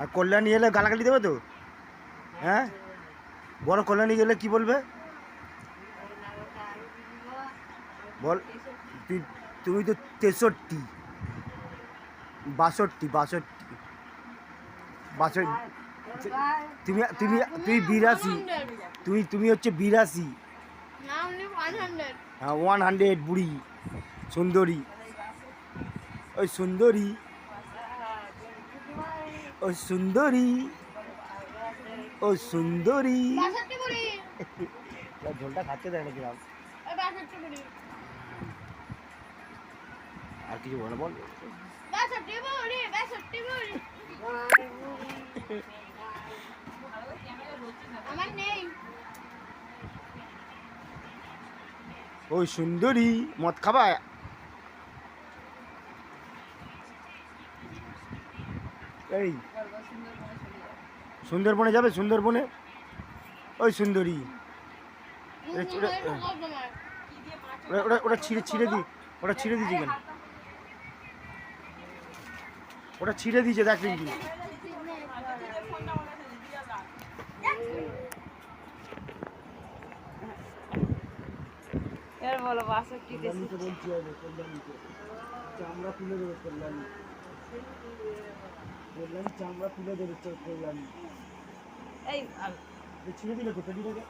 আর কল্যাণী এলে গালাগালি দেবে তো? হ্যাঁ, বড় কল্যাণী গেলে কি বলবে বল? তুমি তো 63, 62, 62, তুমি তুমি তুমি 82, তুমি হচ্ছে 82। হ্যাঁ 100 বুড়ি সুন্দরী, ওই সুন্দরী, ওই সুন্দরী, ওই সুন্দরী। ঝোলটা খাচ্ছে দেয় নাকি? আর কিছু বলো, বল। ওই সুন্দরী, মদ খাবা? এই সুন্দরবনে যাবে? সুন্দরবনে ওই সুন্দরী, ওটা ছিঁড়ে দি, ওটা ছিঁড়ে দিয়েছে কেন? ওটা ছিঁড়ে দিয়েছে দেখ কি। এর বলো বাসা কি কল্যাণীকে বলছি হবে, কল্যাণীকে চামড়া তুলে দেবে, কল্যাণী, কল্যাণী চামড়া তুলে দেবে, কল্যাণী। এই ছিঁড়ে দিলে তো পেটি থেকে।